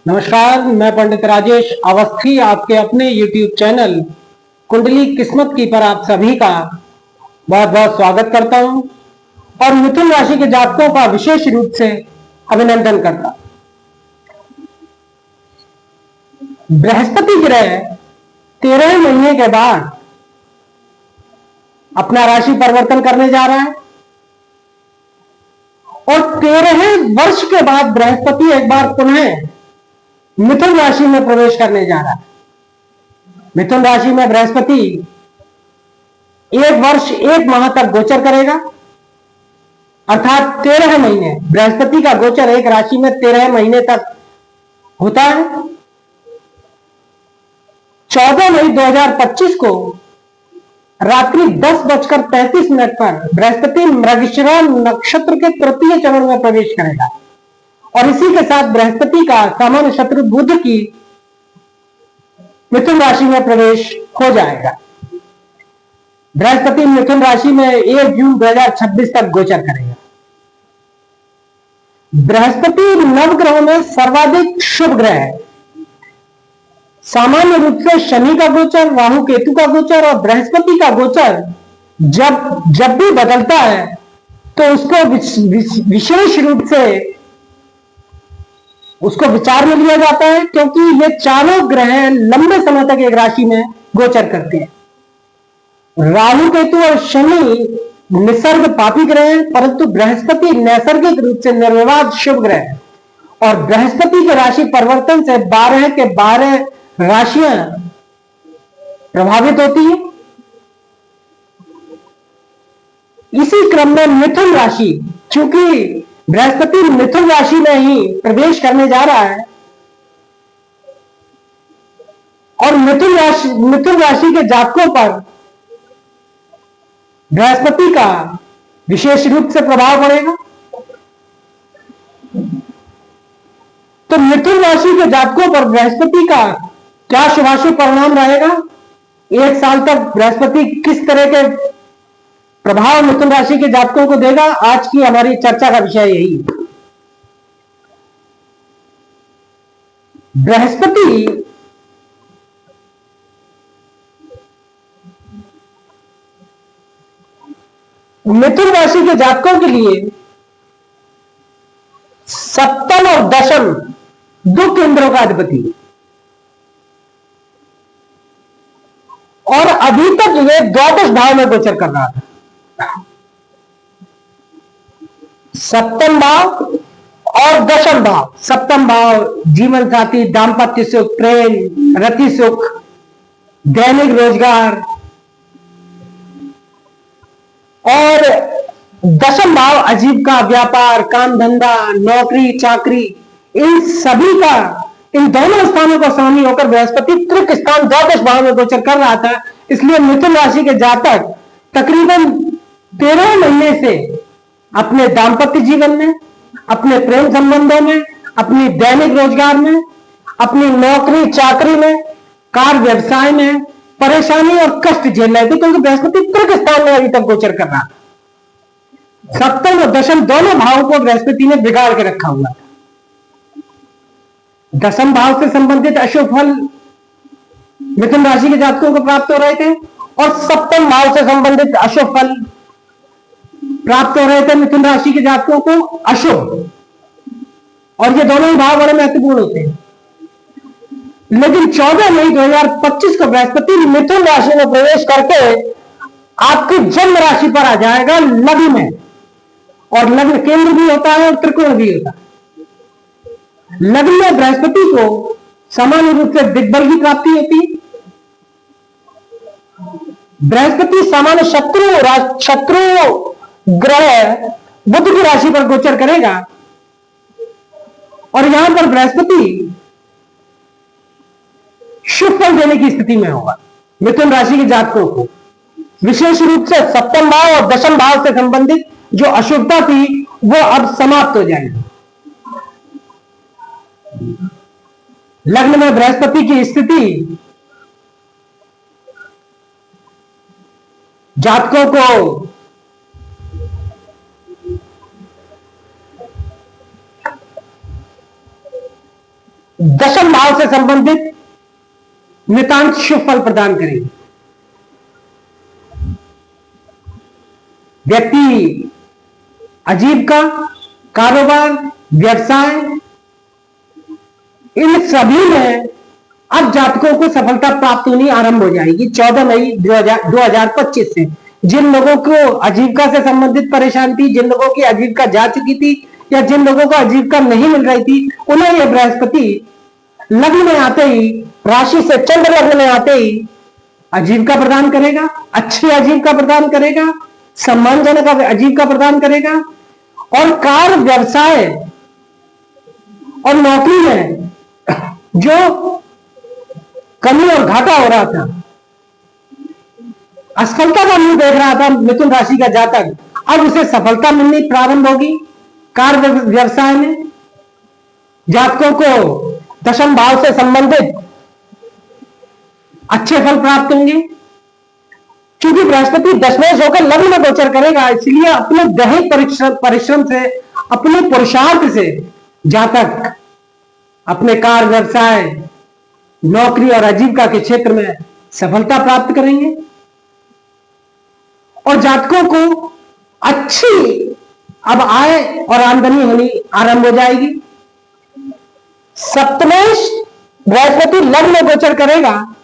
नमस्कार, मैं पंडित राजेश अवस्थी आपके अपने YouTube चैनल कुंडली किस्मत की पर आप सभी का बहुत बहुत स्वागत करता हूं और मिथुन राशि के जातकों का विशेष रूप से अभिनंदन करता हूं। बृहस्पति ग्रह 13 महीने के बाद अपना राशि परिवर्तन करने जा रहा है और 13 वर्ष के बाद बृहस्पति एक बार पुनः मिथुन राशि में प्रवेश करने जा रहा है। मिथुन राशि में बृहस्पति 1 वर्ष 1 माह तक गोचर करेगा, अर्थात 13 महीने। बृहस्पति का गोचर एक राशि में 13 महीने तक होता है। 14 मई 2025 को रात्रि 10:35 पर बृहस्पति मृगशिरा नक्षत्र के तृतीय चरण में प्रवेश करेगा और इसी के साथ बृहस्पति का सामान्य शत्रु बुध की मिथुन राशि में प्रवेश हो जाएगा। बृहस्पति मिथुन राशि में 1 जून 2026 तक गोचर करेगा। बृहस्पति नवग्रहों में सर्वाधिक शुभ ग्रह है। सामान्य रूप से शनि का गोचर, राहु केतु का गोचर और बृहस्पति का गोचर जब भी बदलता है तो उसको विशेष रूप से उसको विचार में लिया जाता है, क्योंकि ये चारों ग्रह लंबे समय तक एक राशि में गोचर करते हैं। राहु केतु और शनि निसर्ग पापी ग्रह हैं, परंतु बृहस्पति नैसर्गिक रूप से निर्विवाद शुभ ग्रह है और बृहस्पति के राशि परिवर्तन से 12 के 12 राशियां प्रभावित होती है। इसी क्रम में मिथुन राशि, चूंकि बृहस्पति मिथुन राशि में ही प्रवेश करने जा रहा है और मिथुन राशि के जातकों पर बृहस्पति का विशेष रूप से प्रभाव पड़ेगा। तो मिथुन राशि के जातकों पर बृहस्पति का क्या शुभाशुभ परिणाम रहेगा, 1 साल तक बृहस्पति किस तरह के प्रभाव मिथुन राशि के जातकों को देगा, आज की हमारी चर्चा का विषय यही है। बृहस्पति मिथुन राशि के जातकों के लिए सप्तम और दशम 2 केंद्रों का अधिपति है और अभी तक ये द्वादश भाव में गोचर कर रहा था। सप्तम भाव और दशम भाव। सप्तम भाव जीवन साथी, दाम्पत्य सुख, प्रेम, रति सुख, दैनिक रोजगार और दशम भाव आजीविका, व्यापार, काम धंधा, नौकरी चाकरी, इन सभी का, इन दोनों स्थानों का स्वामी होकर बृहस्पति त्रिक स्थान द्वादश भाव में गोचर कर रहा था। इसलिए मिथुन राशि के जातक तकरीबन 13 महीने से अपने दाम्पत्य जीवन में, अपने प्रेम संबंधों में, अपनी दैनिक रोजगार में, अपनी नौकरी चाकरी में, कार व्यवसाय में परेशानी और कष्ट झेल रहे थे, क्योंकि बृहस्पति त्रिक स्थान में अभी तक गोचर कर रहा था। सप्तम और दशम दोनों भावों को बृहस्पति ने बिगाड़ के रखा हुआ था। दशम भाव से संबंधित अशुभ फल मिथुन राशि के जातकों को प्राप्त हो रहे थे और सप्तम भाव से संबंधित अशुभ फल प्राप्त हो रहे थे मिथुन राशि के जातकों को अशुभ, और ये दोनों ही भाव बड़े महत्वपूर्ण होते हैं। लेकिन 14 मई 2025 को बृहस्पति मिथुन राशि में प्रवेश करके आपकी जन्म राशि पर आ जाएगा, लग्न में, और लग्न केंद्र भी होता है और त्रिकोण भी होता है। लग्न में बृहस्पति को सामान्य रूप से दिग्बल की प्राप्ति होती है। बृहस्पति सामान्य शत्रु ग्रह बुध की राशि पर गोचर करेगा और यहां पर बृहस्पति शुभ फल देने की स्थिति में होगा मिथुन राशि के जातकों को। विशेष रूप से सप्तम भाव और दशम भाव से संबंधित जो अशुभता थी वो अब समाप्त हो जाएगी। लग्न में बृहस्पति की स्थिति जातकों को दशम भाव से संबंधित नितांत शुभ फल प्रदान करेंगे। व्यक्ति आजीविका, कारोबार, व्यवसाय, इन सभी में अब जातकों को सफलता प्राप्त होनी आरंभ हो जाएगी 14 मई 2025 से। जिन लोगों को आजीविका से संबंधित परेशानी थी, जिन लोगों की आजीविका जा चुकी थी या जिन लोगों को आजीविका नहीं मिल रही थी, उन्हें यह बृहस्पति लग्न में आते ही, राशि से चंद्र लग्न में आते ही आजीविका प्रदान करेगा, अच्छी आजीविका प्रदान करेगा, सम्मानजनक आजीविका प्रदान करेगा। और कार्य, व्यवसाय और नौकरी में जो कमी और घाटा हो रहा था, असफलता का मुंह देख रहा था मिथुन राशि का जातक, अब उसे सफलता मिलनी प्रारंभ होगी। कार्य व्यवसाय में जातकों को दशम भाव से संबंधित अच्छे फल प्राप्त होंगे। क्योंकि बृहस्पति दशमेश होकर लग्न में गोचर करेगा, इसलिए अपने दैहिक परिश्रम से, अपने पुरुषार्थ से जातक अपने कार्य, व्यवसाय, नौकरी और आजीविका के क्षेत्र में सफलता प्राप्त करेंगे। और जातकों को अच्छी अब आय और आमदनी होनी आरंभ हो जाएगी। सप्तमेश बृहस्पति लग्न में गोचर करेगा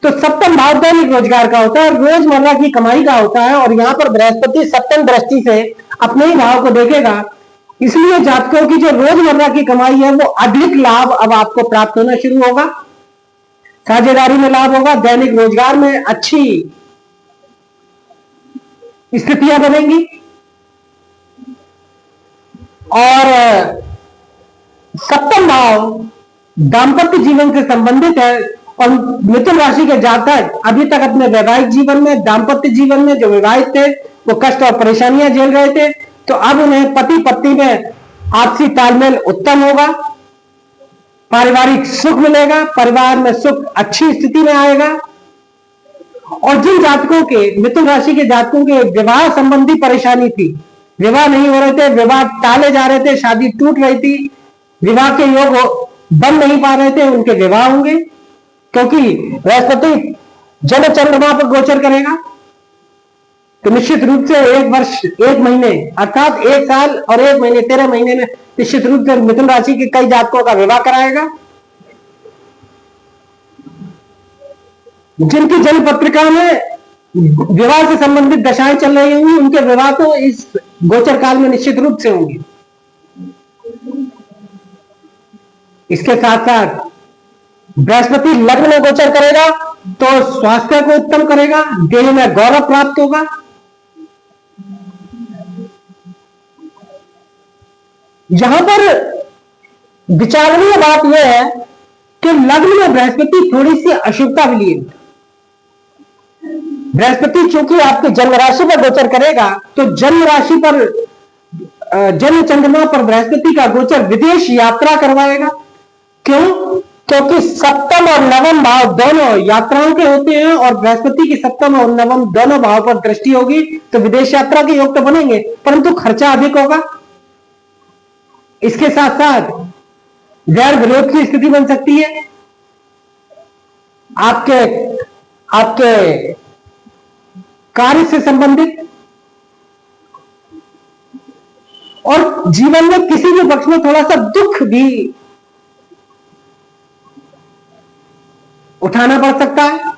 तो सप्तम भाव दैनिक रोजगार का होता है, रोजमर्रा की कमाई का होता है। और यहां पर बृहस्पति सप्तम दृष्टि से अपने ही भाव को देखेगा, इसलिए जातकों की जो रोजमर्रा की कमाई है वो अधिक लाभ अब आपको प्राप्त होना शुरू होगा। साझेदारी में लाभ होगा, दैनिक रोजगार में अच्छी स्थितियां बनेंगी। और सप्तम भाव दाम्पत्य जीवन से संबंधित है। और मिथुन राशि के जातक अभी तक अपने वैवाहिक जीवन में, दाम्पत्य जीवन में जो विवाहित थे वो कष्ट और परेशानियां झेल रहे थे, तो अब उन्हें पति पत्नी में आपसी तालमेल उत्तम होगा, पारिवारिक सुख मिलेगा, परिवार में सुख अच्छी स्थिति में आएगा। और जिन जातकों के, मिथुन राशि के जातकों के विवाह संबंधी परेशानी थी, विवाह नहीं हो रहे थे, विवाह टाले जा रहे थे, शादी टूट रही थी, विवाह के योग बन नहीं पा रहे थे, उनके विवाह होंगे। क्योंकि बृहस्पति जल चंद्रमा पर गोचर करेगा, तो निश्चित रूप से 1 वर्ष 1 महीने अर्थात 1 साल और 1 महीने 13 महीने में निश्चित रूप से मिथुन राशि के कई जातकों का विवाह कराएगा। जिनकी जन्म पत्रिका में विवाह से संबंधित दशाएं चल रही होंगी, उनके विवाह तो इस गोचर काल में निश्चित रूप से होंगे। इसके साथ साथ बृहस्पति लग्न में गोचर करेगा तो स्वास्थ्य को उत्तम करेगा, देह में गौरव प्राप्त होगा। यहां पर विचारणीय बात यह है कि लग्न में बृहस्पति थोड़ी सी अशुभता भी लिए। बृहस्पति चूंकि आपके जन्म राशि पर गोचर करेगा, तो जन्म राशि पर, जन्म चंद्रमा पर बृहस्पति का गोचर विदेश यात्रा करवाएगा। क्यों? क्योंकि सप्तम और नवम भाव दोनों यात्राओं के होते हैं, और बृहस्पति की सप्तम और नवम दोनों भाव पर दृष्टि होगी तो विदेश यात्रा के योग तो बनेंगे, परंतु खर्चा अधिक होगा। इसके साथ साथ गैर विरोध की स्थिति बन सकती है। आपके कार्य से संबंधित, और जीवन में किसी भी पक्ष में थोड़ा सा दुख भी उठाना पड़ सकता है।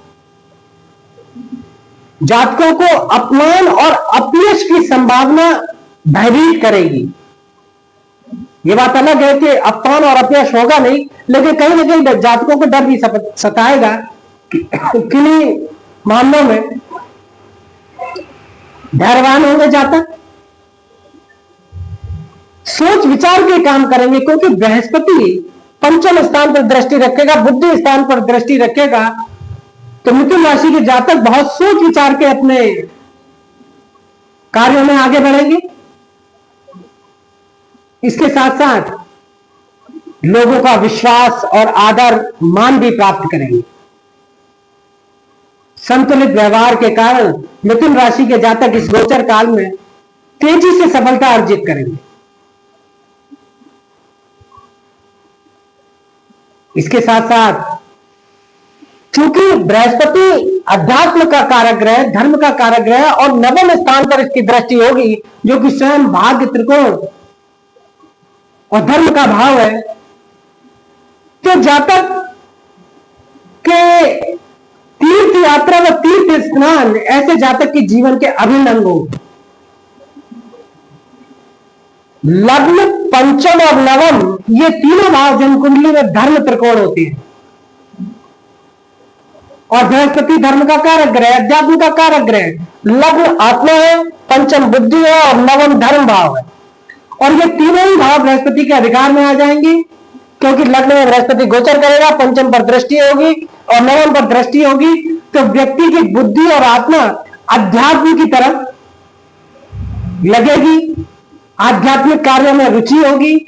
जातकों को अपमान और अपयश की संभावना भयभीत करेगी। यह बात अलग है कि अपमान और अपयश होगा नहीं, लेकिन कहीं ना कहीं जातकों को डर भी सताएगा। किन्हीं मामलों में धैर्यवान होंगे जातक, सोच विचार के काम करेंगे, क्योंकि बृहस्पति पंचम स्थान पर दृष्टि रखेगा, बुद्धि स्थान पर दृष्टि रखेगा। तो मिथुन राशि के जातक बहुत सोच विचार के अपने कार्यों में आगे बढ़ेंगे। इसके साथ साथ लोगों का विश्वास और आदर मान भी प्राप्त करेंगे। संतुलित व्यवहार के कारण मिथुन राशि के जातक इस गोचर काल में तेजी से सफलता अर्जित करेंगे। इसके साथ साथ चूंकि बृहस्पति अध्यात्म का कारक ग्रह, धर्म का कारक ग्रह और नवम स्थान पर इसकी दृष्टि होगी, जो कि स्वयं भाग्य, त्रिकोण और धर्म का भाव है, तो जातक के तीर्थ यात्रा व तीर्थ स्नान ऐसे जातक के जीवन के अभिन्न अंग हो। लग्न, पंचम और नवम, ये तीनों भाव जन्मकुंडली में धर्म त्रिकोण होते हैं। और बृहस्पति धर्म का कारक ग्रह, अध्यात्म का कारक ग्रह, लग्न आत्मा है, पंचम बुद्धि है और नवम धर्म भाव है। और ये तीनों ही भाव बृहस्पति के अधिकार में आ जाएंगे, क्योंकि लग्न में बृहस्पति गोचर करेगा, पंचम पर दृष्टि होगी और नवम पर दृष्टि होगी, तो व्यक्ति की बुद्धि और आत्मा अध्यात्म की तरफ लगेगी, आध्यात्मिक कार्यों में रुचि होगी,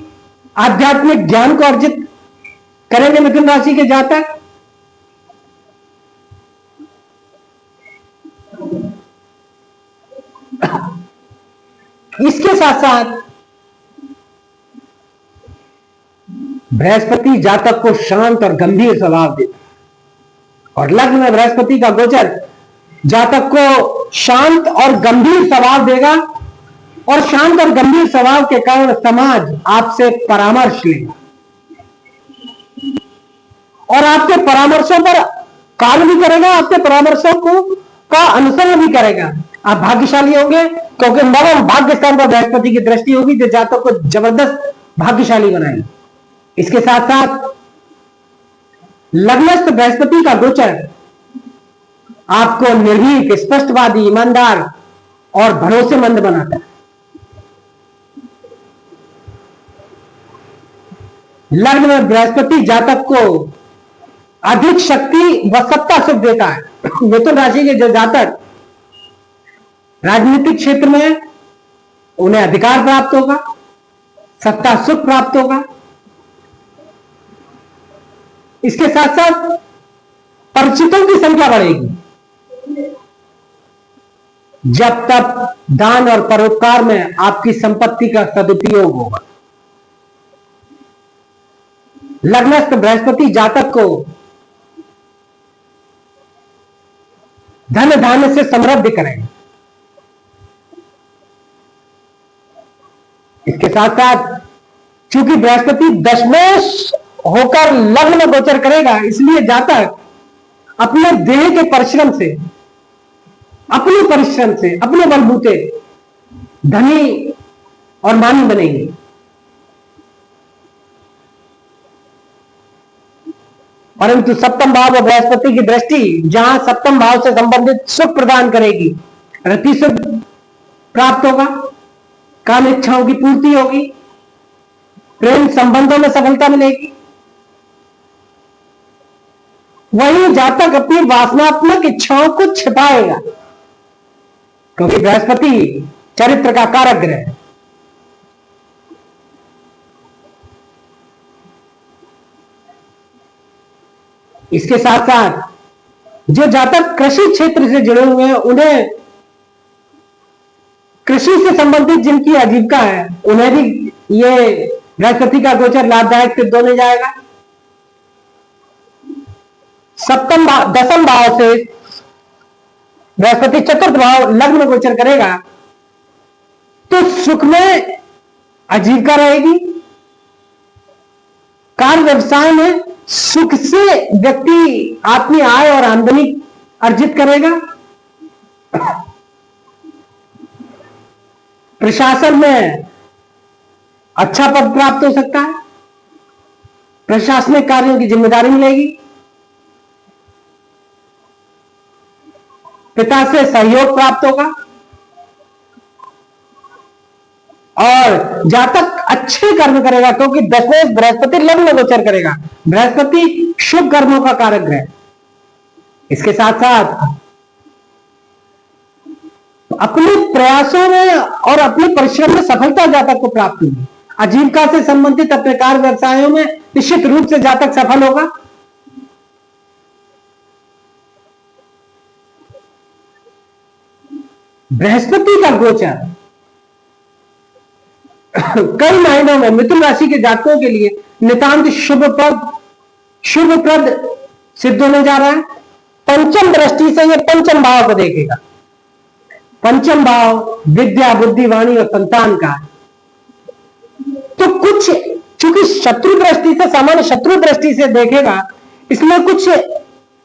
आध्यात्मिक ज्ञान को अर्जित करेंगे मिथुन राशि के जातक। इसके साथ साथ बृहस्पति जातक को शांत और गंभीर स्वभाव देता है, और लग्न में बृहस्पति का गोचर जातक को शांत और गंभीर स्वभाव देगा, और शांत और गंभीर स्वभाव के कारण समाज आपसे परामर्श लेगा और आपके परामर्शों पर कार्य भी करेगा, आपके परामर्शों को का अनुसरण भी करेगा। आप भाग्यशाली होंगे, क्योंकि नवम भाग्य स्थान पर बृहस्पति की दृष्टि होगी, जो जातक को जबरदस्त भाग्यशाली बनाएगी। इसके साथ साथ लग्नस्थ बृहस्पति का गोचर आपको निर्भीक, स्पष्टवादी, ईमानदार और भरोसेमंद बनाता है। लग्न में बृहस्पति जातक को अधिक शक्ति व सत्ता सुख देता है। मिथुन राशि के जो जातक राजनीतिक क्षेत्र में, उन्हें अधिकार प्राप्त होगा, सत्ता सुख प्राप्त होगा। इसके साथ साथ परिचितों की संख्या बढ़ेगी। जब तक दान और परोपकार में आपकी संपत्ति का सदुपयोग होगा। लग्नस्थ बृहस्पति जातक को धन धान्य से समृद्ध करेंगे। इसके साथ साथ चूंकि बृहस्पति दशमेश होकर लग्न में गोचर करेगा, इसलिए जातक अपने देह के परिश्रम से, अपने बलबूते धनी और मानी बनेंगे। परंतु सप्तम भाव और बृहस्पति की दृष्टि जहां सप्तम भाव से संबंधित सुख प्रदान करेगी, रति सुख प्राप्त होगा, काम इच्छाओं की पूर्ति होगी, प्रेम संबंधों में सफलता मिलेगी। वहीं जातक अपनी वासनात्मक इच्छाओं को छिपाएगा, क्योंकि बृहस्पति चरित्र का कारक ग्रह है। इसके साथ साथ जो जातक कृषि क्षेत्र से जुड़े हुए हैं, उन्हें कृषि से संबंधित जिनकी आजीविका है, उन्हें भी ये बृहस्पति का गोचर लाभदायक सिद्ध होने जाएगा। दसम भाव से बृहस्पति चतुर्थ भाव लग्न में गोचर करेगा, तो सुख में आजीविका रहेगी। कार्य व्यवसाय में सुख से व्यक्ति अपनी आय और आमदनी अर्जित करेगा। प्रशासन में अच्छा पद प्राप्त हो सकता है, प्रशासनिक कार्यों की जिम्मेदारी मिलेगी, पिता से सहयोग प्राप्त होगा, और जातक अच्छे कर्म करेगा, क्योंकि दशमेश बृहस्पति लग्न में गोचर करेगा। बृहस्पति शुभ कर्मों का कारक ग्रह। इसके साथ साथ अपने प्रयासों में और अपने परिश्रम में सफलता जातक को प्राप्त होगी। आजीविका से संबंधित अपने कार्य व्यवसायों में निश्चित रूप से जातक सफल होगा। बृहस्पति का गोचर कई महीनों में मिथुन राशि के जातकों के लिए नितांत शुभ पद, शुभप्रद सिद्ध होने जा रहा है। पंचम दृष्टि से ये पंचम भाव को देखेगा। पंचम भाव विद्या, बुद्धि, वाणी और संतान का है। तो कुछ चूंकि शत्रु दृष्टि से, सामान्य शत्रु दृष्टि से देखेगा, इसमें कुछ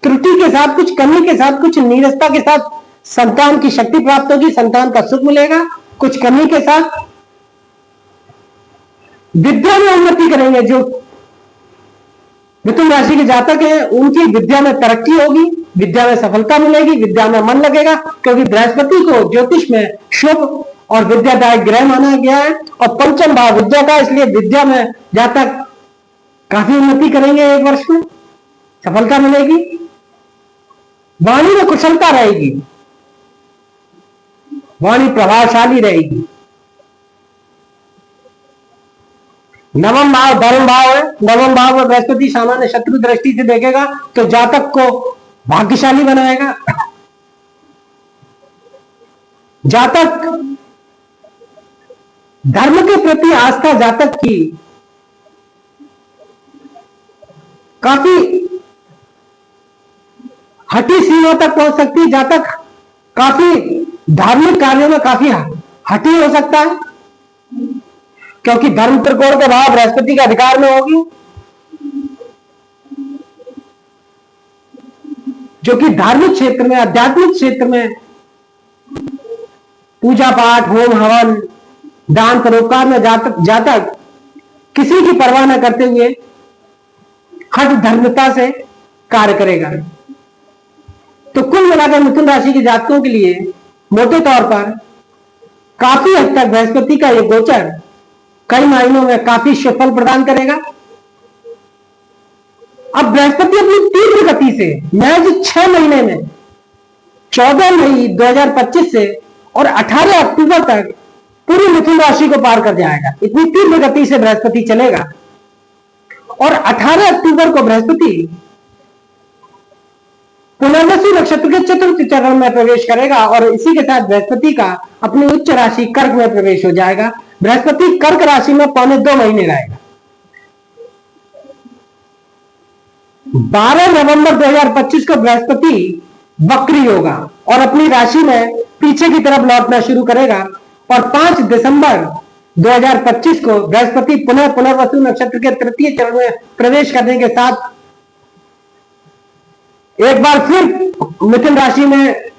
त्रुटि के साथ, कुछ कमी के साथ, कुछ नीरसता के साथ संतान की शक्ति प्राप्त होगी, संतान का सुख मिलेगा। कुछ कमी के साथ विद्या में उन्नति करेंगे। जो मिथुन राशि के जातक हैं उनकी विद्या में तरक्की होगी, विद्या में सफलता मिलेगी, विद्या में मन लगेगा, क्योंकि बृहस्पति को ज्योतिष में शुभ और विद्यादायक ग्रह माना गया है और पंचम भाव विद्या का, इसलिए विद्या में जातक काफी उन्नति करेंगे। एक वर्ष में सफलता मिलेगी। वाणी में कुशलता रहेगी, वाणी प्रभावशाली रहेगी। नवम भाव धर्म भाव है। नवम भाव में बृहस्पति सामान्य शत्रु दृष्टि से देखेगा तो जातक को भाग्यशाली बनाएगा। जातक धर्म के प्रति आस्था जातक की काफी हठी सीमा तक पहुंच सकती है। जातक काफी धार्मिक कार्यों में काफी हठी हो सकता है, क्योंकि धर्म त्रिकोण के भाव बृहस्पति के अधिकार में होगी, जो कि धार्मिक क्षेत्र में, आध्यात्मिक क्षेत्र में पूजा पाठ, होम हवन, दान परोपकार में जातक किसी की परवाह न करते हुए हठ धर्मता से कार्य करेगा। तो कुल मिलाकर मिथुन राशि के जातकों के लिए मोटे तौर पर काफी हद तक बृहस्पति का यह गोचर कई महीनों में काफी शुभ फल प्रदान करेगा। अब बृहस्पति अपनी तीव्र गति से महज 6 महीने में 14 मई 2025 से और 18 अक्टूबर तक पूरी मिथुन राशि को पार कर जाएगा। इतनी तीव्र गति से बृहस्पति चलेगा और 18 अक्टूबर को बृहस्पति पुनर्वसु नक्षत्र के चतुर्थ चरण में प्रवेश करेगा और इसी के साथ बृहस्पति का अपनी उच्च राशि कर्क में प्रवेश हो जाएगा। बृहस्पति कर्क राशि में 2.25 महीने रहेगा। 12 नवंबर 2025 को बृहस्पति वक्री होगा और अपनी राशि में पीछे की तरफ लौटना शुरू करेगा और 5 दिसंबर 2025 को बृहस्पति पुनः पुनर्वसु नक्षत्र के तृतीय चरण में प्रवेश करने के साथ एक बार फिर मिथुन राशि में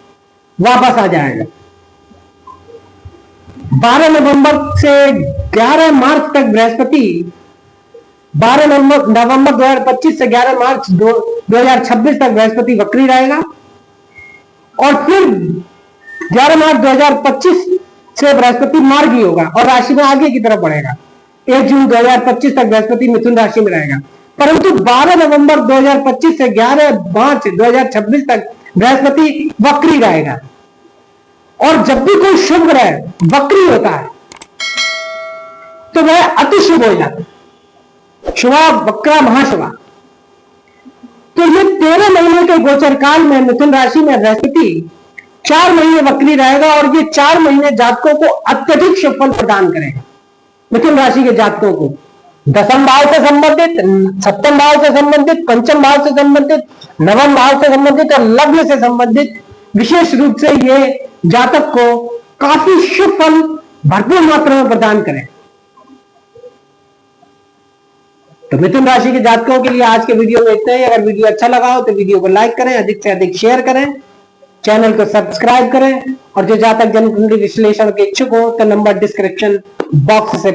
वापस आ जाएगा। 12 नवंबर से 11 मार्च तक बृहस्पति 12 नवंबर 2025 से 11 मार्च 2026 तक बृहस्पति वक्री रहेगा और फिर 11 मार्च 2025 से बृहस्पति मार्गी होगा और राशि में आगे की तरफ बढ़ेगा। 1 जून 2025 तक बृहस्पति मिथुन राशि में रहेगा, परंतु 12 नवंबर 2025 से 11 मार्च 2026 तक बृहस्पति वक्री रहेगा। और जब भी कोई शुभ ग्रह वक्री होता है तो वह अति शुभ हो जाता है, शुभा वक्रा महाशुभा। तो ये 13 महीने के गोचर काल में मिथुन राशि में बृहस्पति 4 महीने वक्री रहेगा और ये 4 महीने जातकों को अत्यधिक शुभ फल प्रदान करेगा। मिथुन राशि के जातकों को दसम भाव से संबंधित, सप्तम भाव से संबंधित, पंचम भाव से संबंधित, नवम भाव से संबंधित और लग्न से संबंधित विशेष रूप से ये जातक को काफी शुभ फल भरपूर मात्रा में प्रदान करें। तो मिथुन राशि के जातकों के लिए आज के वीडियो में इतना ही। अगर वीडियो अच्छा लगा हो तो वीडियो को लाइक करें, अधिक से अधिक शेयर करें, चैनल को सब्सक्राइब करें और जो जातक जन्म कुंडली विश्लेषण के इच्छुक हो तो नंबर डिस्क्रिप्शन बॉक्स से